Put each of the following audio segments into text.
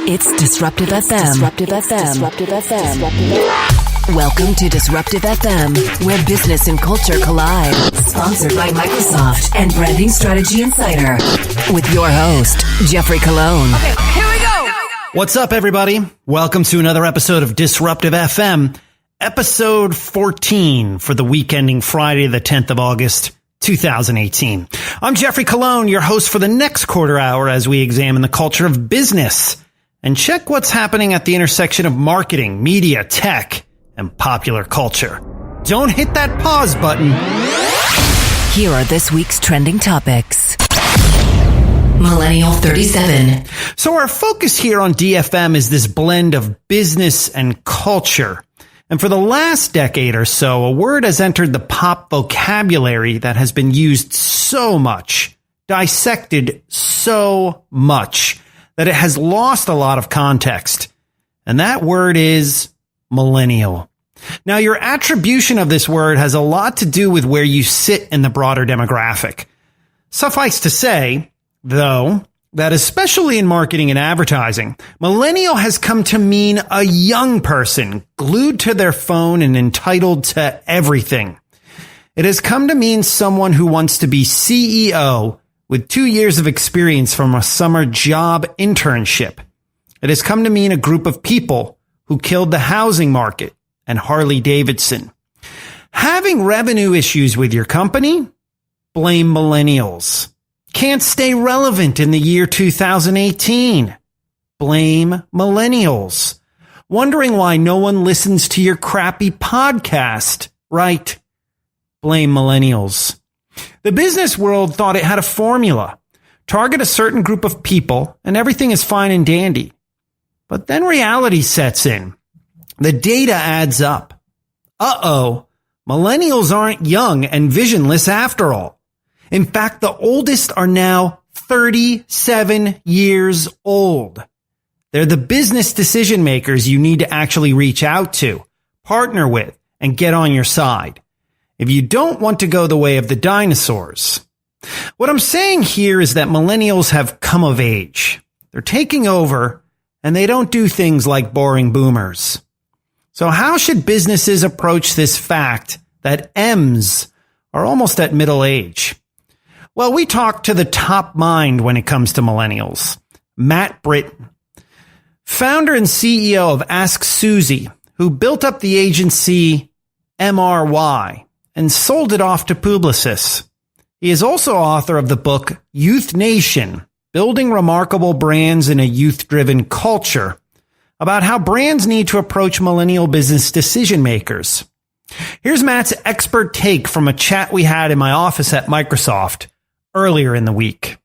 It's Disruptive FM. Disruptive FM. Disruptive FM. Welcome to Disruptive FM, where business and culture collide. Sponsored by Microsoft and Branding Strategy Insider. With your host, Jeffrey Colon. Okay, here we go. What's up, everybody? Welcome to another episode of Disruptive FM, episode 14 for the week ending Friday, the 10th of August, 2018. I'm Jeffrey Colon, your host for the next quarter hour as we examine the culture of business and check what's happening at the intersection of marketing, media, tech, and popular culture. Don't hit that pause button. Here are this week's trending topics. Millennial 37. So our focus here on DFM is this blend of business and culture. And for the last decade or so, a word has entered the pop vocabulary that has been used so much, dissected so much, that it has lost a lot of context. And that word is millennial. Now, your attribution of this word has a lot to do with where you sit in the broader demographic. Suffice to say, though, that especially in marketing and advertising, millennial has come to mean a young person glued to their phone and entitled to everything. It has come to mean someone who wants to be CEO with 2 years of experience from a summer job internship. It has come to mean a group of people who killed the housing market and Harley Davidson. Having revenue issues with your company? Blame millennials. Can't stay relevant in the year 2018? Blame millennials. Wondering why no one listens to your crappy podcast? Right. Blame millennials. The business world thought it had a formula. Target a certain group of people and everything is fine and dandy. But then reality sets in. The data adds up. Uh-oh, millennials aren't young and visionless after all. In fact, the oldest are now 37 years old. They're the business decision makers you need to actually reach out to, partner with, and get on your side. If you don't want to go the way of the dinosaurs. What I'm saying here is that millennials have come of age. They're taking over, and they don't do things like boring boomers. So how should businesses approach this fact that M's are almost at middle age? Well, we talked to the top mind when it comes to millennials, Matt Britton, founder and CEO of Ask Susie, who built up the agency MRY and sold it off to Publicis. He is also author of the book Youth Nation, Building Remarkable Brands in a Youth-Driven Culture, about how brands need to approach millennial business decision makers. Here's Matt's expert take from a chat we had in my office at Microsoft earlier in the week.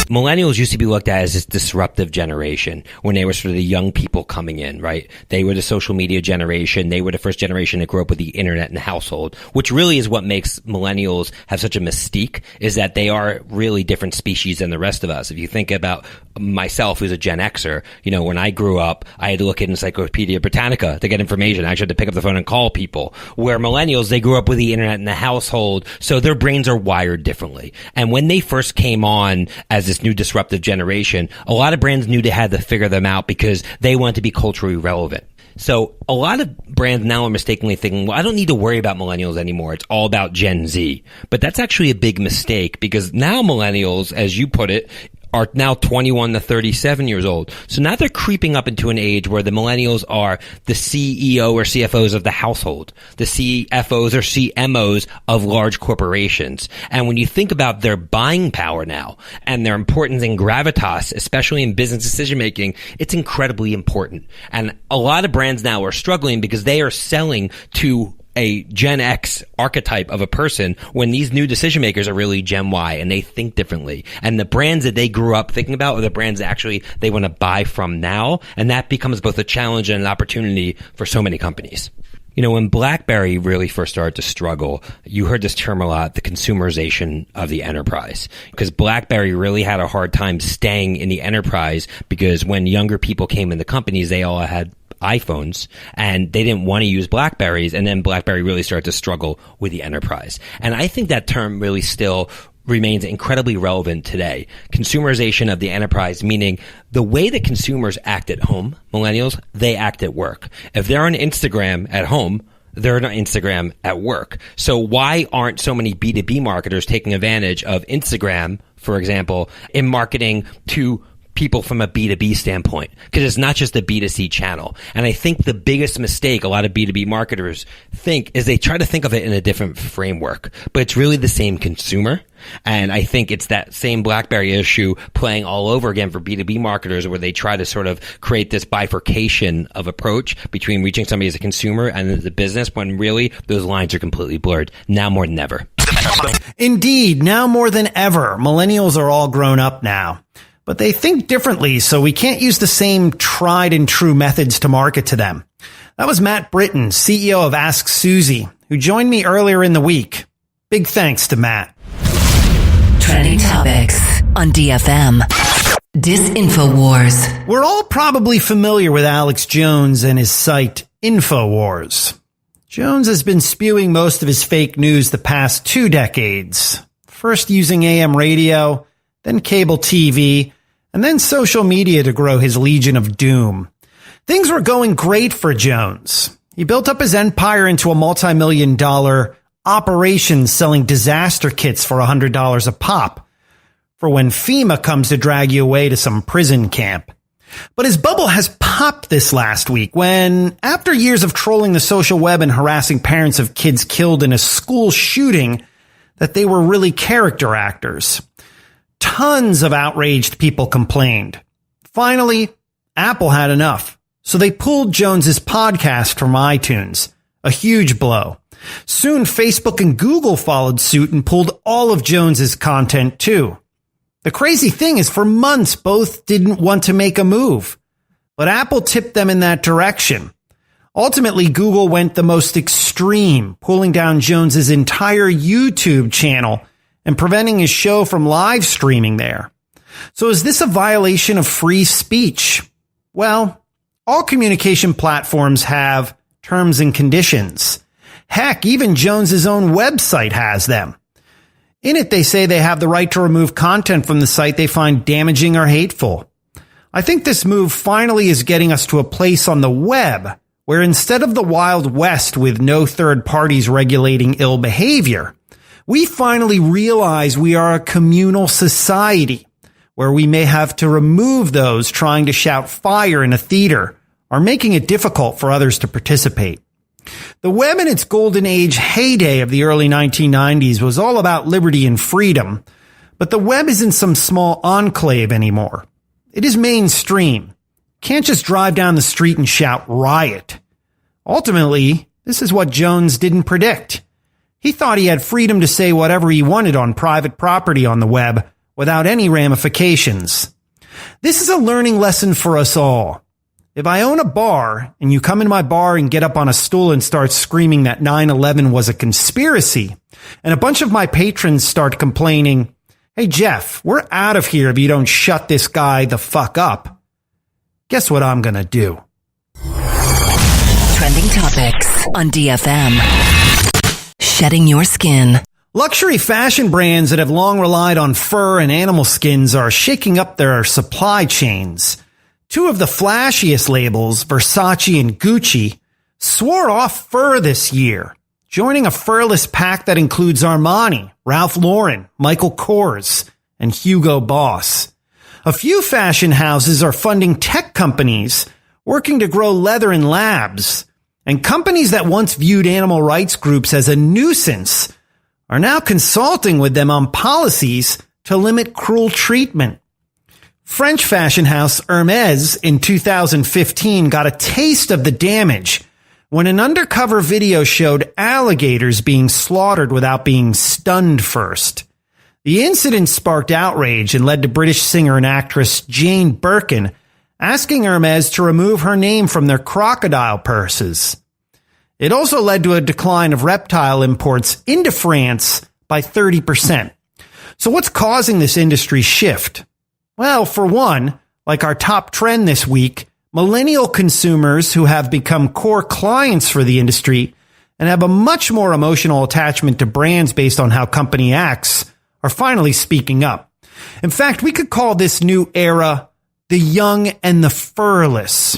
Millennials used to be looked at as this disruptive generation when they were sort of the young people coming in, right? They were the social media generation. They were the first generation that grew up with the internet in the household, which really is what makes millennials have such a mystique, is that they are really different species than the rest of us. If you think about myself, who's a Gen Xer, you know, when I grew up, I had to look at Encyclopedia Britannica to get information. I actually had to pick up the phone and call people. Where millennials, they grew up with the internet in the household, so their brains are wired differently. And when they first came on as this new disruptive generation, a lot of brands knew they had to figure them out because they wanted to be culturally relevant. So a lot of brands now are mistakenly thinking, well, I don't need to worry about millennials anymore. It's all about Gen Z. But that's actually a big mistake because now millennials, as you put it, are now 21 to 37 years old. So now they're creeping up into an age where the millennials are the CEO or CFOs of the household, the CFOs or CMOs of large corporations. And when you think about their buying power now and their importance in gravitas, especially in business decision making, it's incredibly important. And a lot of brands now are struggling because they are selling to a Gen X archetype of a person when these new decision makers are really Gen Y and they think differently. And the brands that they grew up thinking about are the brands that actually they want to buy from now. And that becomes both a challenge and an opportunity for so many companies. You know, when BlackBerry really first started to struggle, you heard this term a lot, the consumerization of the enterprise. Because BlackBerry really had a hard time staying in the enterprise because when younger people came into companies, they all had iPhones and they didn't want to use Blackberries. And then BlackBerry really started to struggle with the enterprise. And I think that term really still remains incredibly relevant today. Consumerization of the enterprise, meaning the way that consumers act at home, millennials, they act at work. If they're on Instagram at home, they're on Instagram at work. So why aren't so many B2B marketers taking advantage of Instagram, for example, in marketing to people from a B2B standpoint? Because it's not just a B2C channel. And I think the biggest mistake a lot of B2B marketers think is they try to think of it in a different framework, but it's really the same consumer. And I think it's that same BlackBerry issue playing all over again for B2B marketers, where they try to sort of create this bifurcation of approach between reaching somebody as a consumer and as a business, when really those lines are completely blurred now more than ever. Indeed, now more than ever. Millennials are all grown up now. But they think differently, so we can't use the same tried and true methods to market to them. That was Matt Britton, CEO of Ask Suzy, who joined me earlier in the week. Big thanks to Matt. Trending topics on DFM. Disinfowars. We're all probably familiar with Alex Jones and his site Infowars. Jones has been spewing most of his fake news the past 2 decades, first using AM radio, then cable TV, and then social media to grow his Legion of Doom. Things were going great for Jones. He built up his empire into a multi-million-dollar operation selling disaster kits for $100 a pop for when FEMA comes to drag you away to some prison camp. But his bubble has popped this last week when, after years of trolling the social web and harassing parents of kids killed in a school shooting, that they were really character actors. Tons of outraged people complained. Finally, Apple had enough, so they pulled Jones's podcast from iTunes. A huge blow. Soon, Facebook and Google followed suit and pulled all of Jones's content too. The crazy thing is, for months, both didn't want to make a move, but Apple tipped them in that direction. Ultimately, Google went the most extreme, pulling down Jones's entire YouTube channel and preventing his show from live streaming there. So is this a violation of free speech? Well, all communication platforms have terms and conditions. Heck, even Jones's own website has them. In it, they say they have the right to remove content from the site they find damaging or hateful. I think this move finally is getting us to a place on the web where instead of the Wild West with no third parties regulating ill behavior, we finally realize we are a communal society where we may have to remove those trying to shout fire in a theater or making it difficult for others to participate. The web in its golden age heyday of the early 1990s was all about liberty and freedom, but the web isn't some small enclave anymore. It is mainstream. Can't just drive down the street and shout riot. Ultimately, this is what Jones didn't predict. He thought he had freedom to say whatever he wanted on private property on the web without any ramifications. This is a learning lesson for us all. If I own a bar and you come in my bar and get up on a stool and start screaming that 9/11 was a conspiracy, and a bunch of my patrons start complaining, "Hey Jeff, we're out of here if you don't shut this guy the fuck up," guess what I'm gonna do? Trending topics on DFM. Shedding your skin. Luxury fashion brands that have long relied on fur and animal skins are shaking up their supply chains. 2 of the flashiest labels, Versace and Gucci, swore off fur this year, joining a furless pack that includes Armani, Ralph Lauren, Michael Kors, and Hugo Boss. A few fashion houses are funding tech companies working to grow leather in labs, and companies that once viewed animal rights groups as a nuisance are now consulting with them on policies to limit cruel treatment. French fashion house Hermès in 2015 got a taste of the damage when an undercover video showed alligators being slaughtered without being stunned first. The incident sparked outrage and led to British singer and actress Jane Birkin asking Hermès to remove her name from their crocodile purses. It also led to a decline of reptile imports into France by 30%. So what's causing this industry shift? Well, for one, like our top trend this week, millennial consumers who have become core clients for the industry and have a much more emotional attachment to brands based on how company acts are finally speaking up. In fact, we could call this new era the young and the furless.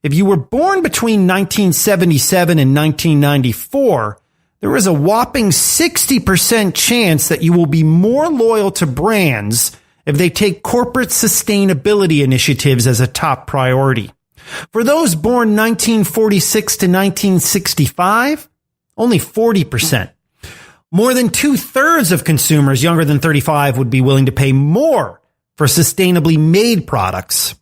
If you were born between 1977 and 1994, there is a whopping 60% chance that you will be more loyal to brands if they take corporate sustainability initiatives as a top priority. For those born 1946 to 1965, only 40%. More than 2/3 of consumers younger than 35 would be willing to pay more for sustainably made products.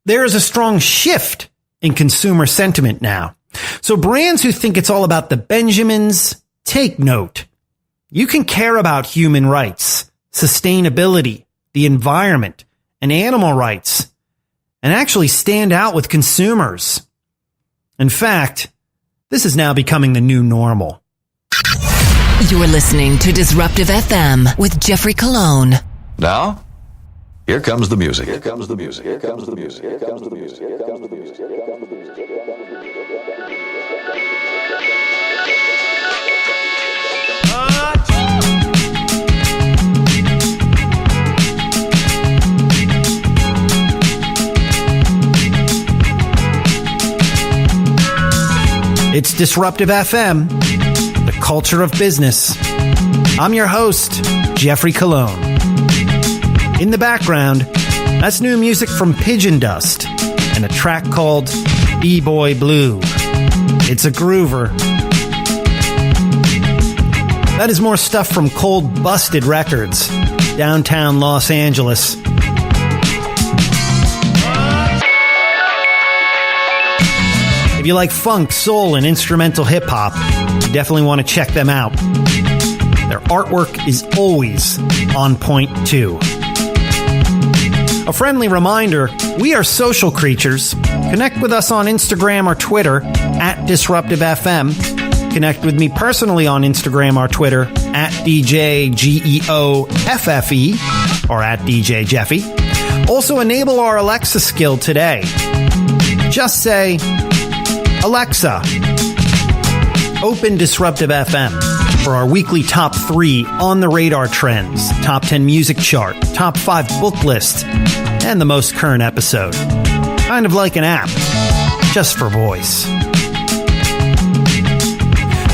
There is a strong shift in consumer sentiment now. So brands who think it's all about the Benjamins, take note. You can care about human rights, sustainability, the environment, and animal rights, and actually stand out with consumers. In fact, this is now becoming the new normal. You're listening to Disruptive FM with Jeffrey Colon. Now, here comes the music. Here comes the music. Here comes the music. Here comes the music. Here comes the music. Here comes the music. Here comes the music. It's Disruptive FM, the culture of business. I'm your host, Jeffrey Colon. In the background, that's new music from Pigeon Dust and a track called B-Boy Blue. It's a groover. That is more stuff from Cold Busted Records, downtown Los Angeles. If you like funk, soul, and instrumental hip-hop, you definitely want to check them out. Their artwork is always on point, too. A friendly reminder, we are social creatures. Connect with us on Instagram or Twitter at DisruptiveFM. Connect with me personally on Instagram or Twitter at DJGeoffe or at DJ Jeffy. Also enable our Alexa skill today. Just say, Alexa, open Disruptive FM for our weekly top 3 on-the-radar trends, top 10 music chart, top 5 book list, and the most current episode. Kind of like an app, just for voice.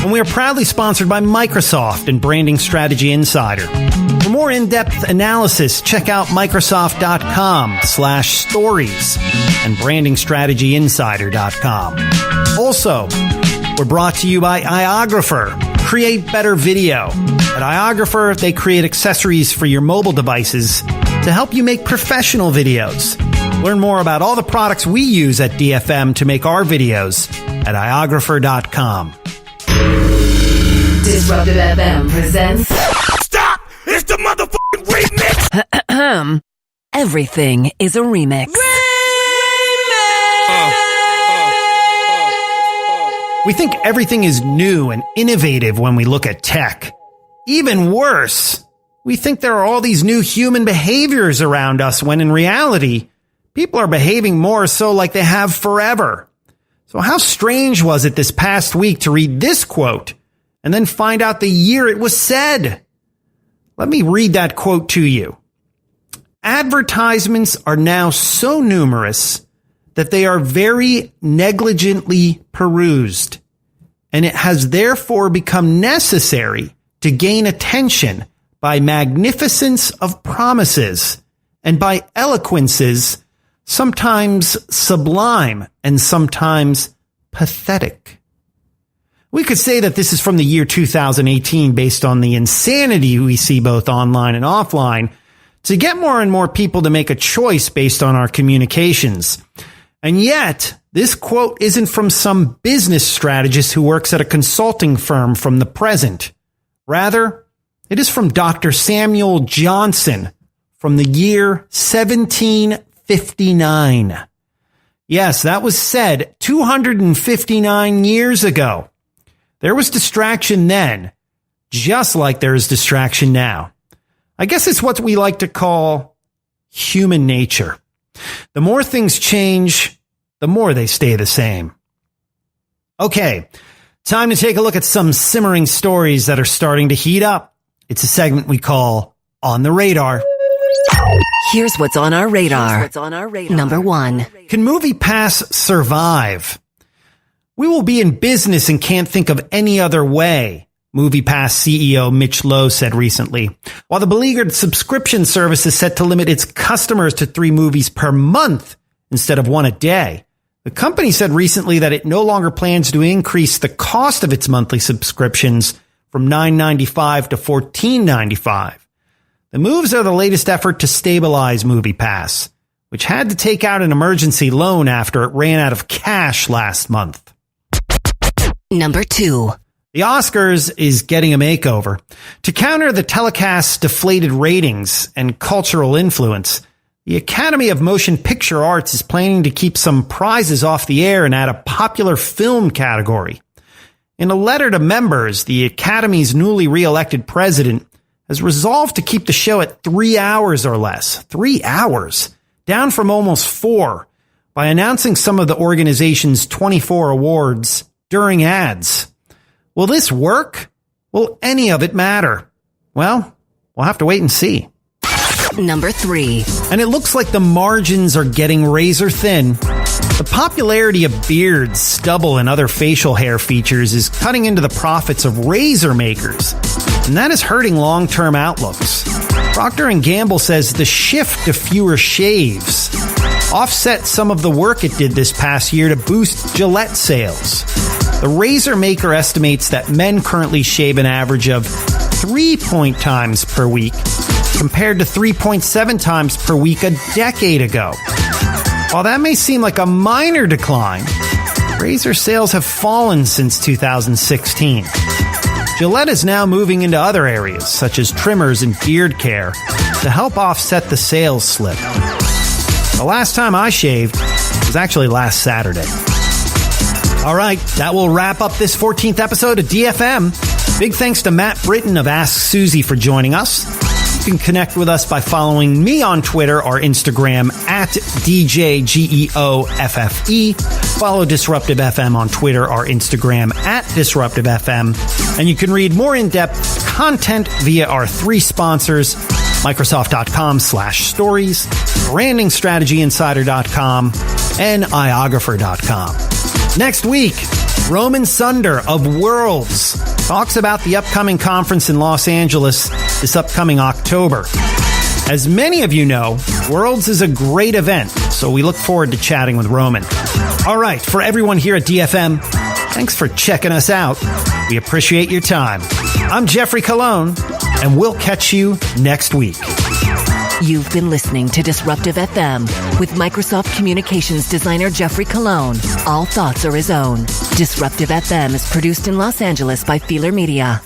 And we are proudly sponsored by Microsoft and Branding Strategy Insider. For more in-depth analysis, check out Microsoft.com/stories and BrandingStrategyInsider.com. Also, we're brought to you by Iographer. Create better video. At Iographer, they create accessories for your mobile devices to help you make professional videos. Learn more about all the products we use at DFM to make our videos at Iographer.com. Disruptive FM presents... Stop! It's the motherfucking remix! Everything is a remix. We think everything is new and innovative when we look at tech. Even worse, we think there are all these new human behaviors around us when in reality, people are behaving more so like they have forever. So how strange was it this past week to read this quote and then find out the year it was said? Let me read that quote to you. Advertisements are now so numerous that they are very negligently perused, and it has therefore become necessary to gain attention by magnificence of promises and by eloquences sometimes sublime and sometimes pathetic. We could say that this is from the year 2018 based on the insanity we see both online and offline to get more and more people to make a choice based on our communications. And yet, this quote isn't from some business strategist who works at a consulting firm from the present. Rather, it is from Dr. Samuel Johnson from the year 1759. Yes, that was said 259 years ago. There was distraction then, just like there is distraction now. I guess it's what we like to call human nature. The more things change, the more they stay the same. Okay, time to take a look at some simmering stories that are starting to heat up. It's a segment we call on the radar. Here's what's on our radar. Number 1. Can MoviePass survive? We will be in business and can't think of any other way, MoviePass CEO Mitch Lowe said recently. While the beleaguered subscription service is set to limit its customers to 3 movies per month instead of 1 a day, the company said recently that it no longer plans to increase the cost of its monthly subscriptions from $9.95 to $14.95. The moves are the latest effort to stabilize MoviePass, which had to take out an emergency loan after it ran out of cash last month. Number 2. The Oscars is getting a makeover. To counter the telecast's deflated ratings and cultural influence, the Academy of Motion Picture Arts is planning to keep some prizes off the air and add a popular film category. In a letter to members, the Academy's newly re-elected president has resolved to keep the show at 3 hours or less. 3 hours, down from almost 4, by announcing some of the organization's 24 awards during ads. Will this work? Will any of it matter? Well, we'll have to wait and see. Number 3. And it looks like the margins are getting razor thin. The popularity of beards, stubble, and other facial hair features is cutting into the profits of razor makers, and that is hurting long-term outlooks. Procter & Gamble says the shift to fewer shaves offset some of the work it did this past year to boost Gillette sales. The razor maker estimates that men currently shave an average of 3 times per week, compared to 3.7 times per week a decade ago. While that may seem like a minor decline, razor sales have fallen since 2016. Gillette is now moving into other areas, such as trimmers and beard care, to help offset the sales slip. The last time I shaved was actually last Saturday. All right, that will wrap up this 14th episode of DFM. Big thanks to Matt Britton of Ask Susie for joining us. You can connect with us by following me on Twitter or Instagram at DJGEOFFE. Follow Disruptive FM on Twitter or Instagram at Disruptive FM. And you can read more in-depth content via our 3 sponsors, Microsoft.com/stories, BrandingStrategyInsider.com, and iographer.com. Next week, Roman Sunder of Worlds talks about the upcoming conference in Los Angeles this upcoming October. As many of you know, Worlds is a great event, so we look forward to chatting with Roman. All right, for everyone here at DFM, thanks for checking us out. We appreciate your time. I'm Jeffrey Colon, and we'll catch you next week. You've been listening to Disruptive FM with Microsoft Communications designer Jeffrey Colon. All thoughts are his own. Disruptive FM is produced in Los Angeles by Feeler Media.